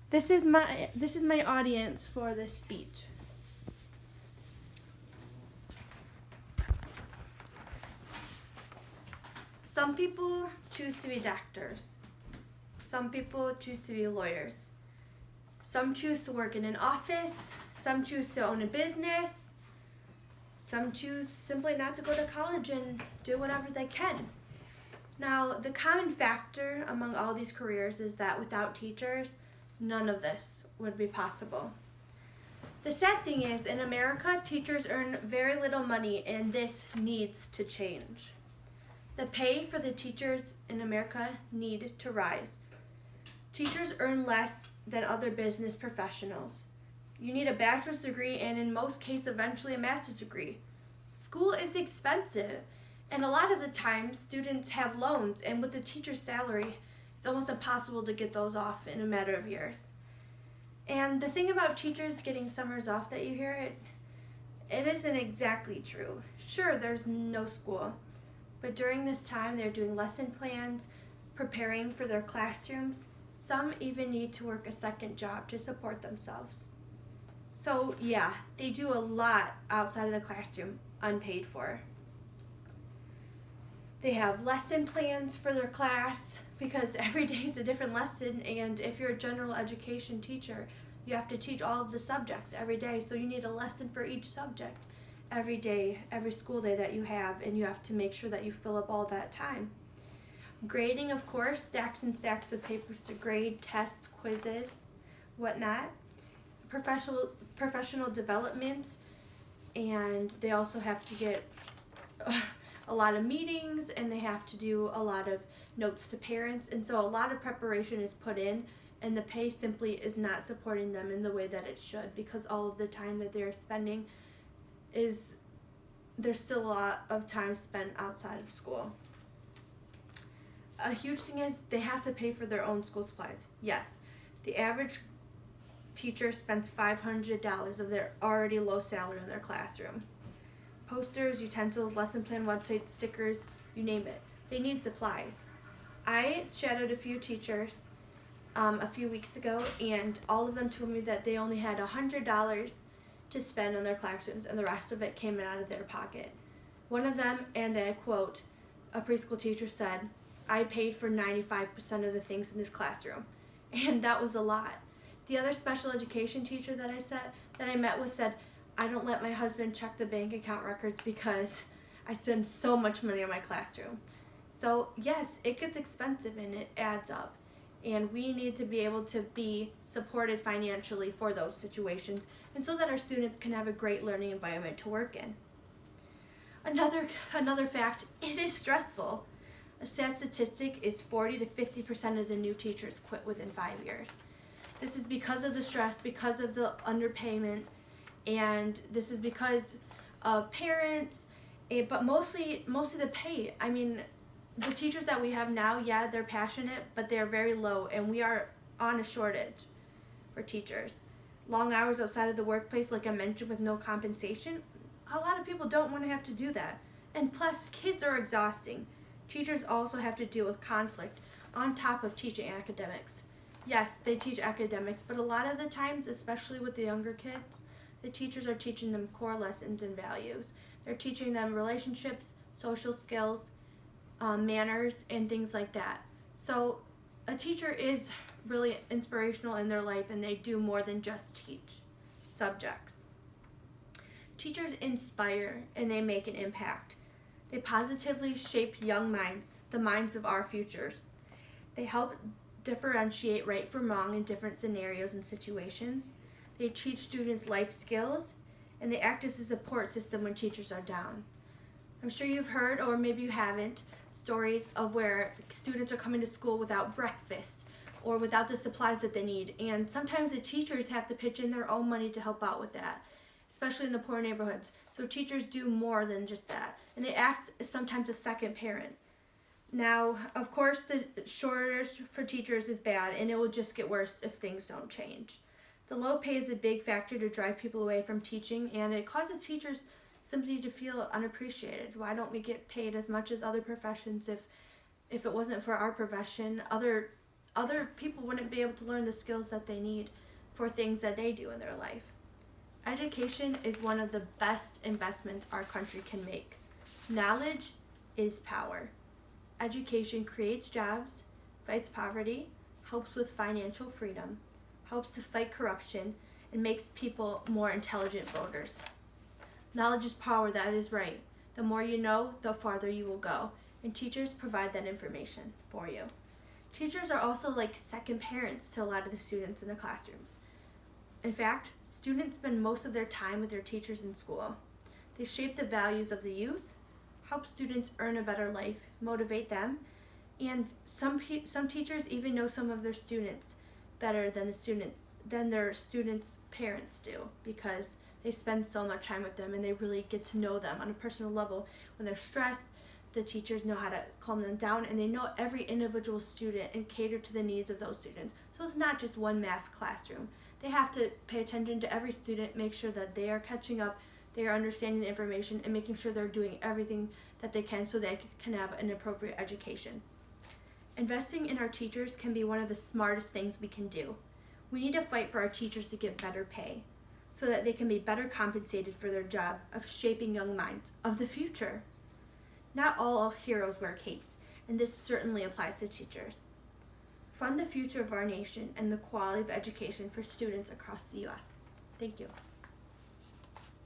This is my audience for this speech. Some people choose to be doctors. Some people choose to be lawyers. Some choose to work in an office. Some choose to own a business. Some choose simply not to go to college and do whatever they can. Now, the common factor among all these careers is that without teachers, none of this would be possible. The sad thing is, in America, teachers earn very little money, and this needs to change. The pay for the teachers in America need to rise. Teachers earn less than other business professionals. You need a bachelor's degree and in most cases eventually a master's degree. School is expensive, and a lot of the time students have loans, and with the teacher's salary, it's almost impossible to get those off in a matter of years. And the thing about teachers getting summers off that you hear, it isn't exactly true. Sure, there's no school, but during this time they're doing lesson plans, preparing for their classrooms. Some even need to work a second job to support themselves. So yeah, they do a lot outside of the classroom, unpaid for. They have lesson plans for their class because every day is a different lesson, and if you're a general education teacher, you have to teach all of the subjects every day, so you need a lesson for each subject every day, every school day that you have, and you have to make sure that you fill up all that time. Grading, of course, stacks and stacks of papers to grade, tests, quizzes, whatnot. Professional development, and they also have to get a lot of meetings, and they have to do a lot of notes to parents, and so a lot of preparation is put in, and the pay simply is not supporting them in the way that it should, because all of the time that they're spending there's still a lot of time spent outside of school. A huge thing is they have to pay for their own school supplies. Yes, the average teacher spends $500 of their already low salary in their classroom. Posters, utensils, lesson plan websites, stickers, you name it. They need supplies. I shadowed a few teachers a few weeks ago, and all of them told me that they only had $100 to spend on their classrooms, and the rest of it came out of their pocket. One of them, and I quote, a preschool teacher said, "I paid for 95% of the things in this classroom," and that was a lot. The other special education teacher that I met with said, "I don't let my husband check the bank account records because I spend so much money on my classroom." So yes, it gets expensive and it adds up. And we need to be able to be supported financially for those situations, and so that our students can have a great learning environment to work in. Another fact, it is stressful. A sad statistic is 40 to 50% of the new teachers quit within 5 years. This is because of the stress, because of the underpayment, and this is because of parents, but mostly the pay. I mean, the teachers that we have now, yeah, they're passionate, but they're very low, and we are on a shortage for teachers. Long hours outside of the workplace, like I mentioned, with no compensation, a lot of people don't want to have to do that. And plus, kids are exhausting. Teachers also have to deal with conflict on top of teaching academics. Yes, they teach academics, but a lot of the times, especially with the younger kids, the teachers are teaching them core lessons and values. They're teaching them relationships, social skills, manners, and things like that. So a teacher is really inspirational in their life, and they do more than just teach subjects. Teachers inspire, and they make an impact. They positively shape young minds, the minds of our futures. They help differentiate right from wrong in different scenarios and situations. They teach students life skills, and they act as a support system when teachers are down. I'm sure you've heard, or maybe you haven't, stories of where students are coming to school without breakfast or without the supplies that they need, and sometimes the teachers have to pitch in their own money to help out with that, especially in the poor neighborhoods. So teachers do more than just that, and they act as sometimes a second parent. Now, of course, the shortage for teachers is bad, and it will just get worse if things don't change. The low pay is a big factor to drive people away from teaching, and it causes teachers simply to feel unappreciated. Why don't we get paid as much as other professions? If it wasn't for our profession, other other people wouldn't be able to learn the skills that they need for things that they do in their life. Education is one of the best investments our country can make. Knowledge is power. Education creates jobs, fights poverty, helps with financial freedom, helps to fight corruption, and makes people more intelligent voters. Knowledge is power, that is right. The more you know, the farther you will go, and teachers provide that information for you. Teachers are also like second parents to a lot of the students in the classrooms. In fact, students spend most of their time with their teachers in school. They shape the values of the youth, help students earn a better life, motivate them, and some teachers even know some of their students better than their students' parents do, because they spend so much time with them and they really get to know them on a personal level. When they're stressed, the teachers know how to calm them down, and they know every individual student and cater to the needs of those students. So it's not just one mass classroom. They have to pay attention to every student, make sure that they are catching up, they are understanding the information, and making sure they're doing everything that they can so they can have an appropriate education. Investing in our teachers can be one of the smartest things we can do. We need to fight for our teachers to get better pay so that they can be better compensated for their job of shaping young minds of the future. Not all heroes wear capes, and this certainly applies to teachers. Fund the future of our nation and the quality of education for students across the U.S. Thank you.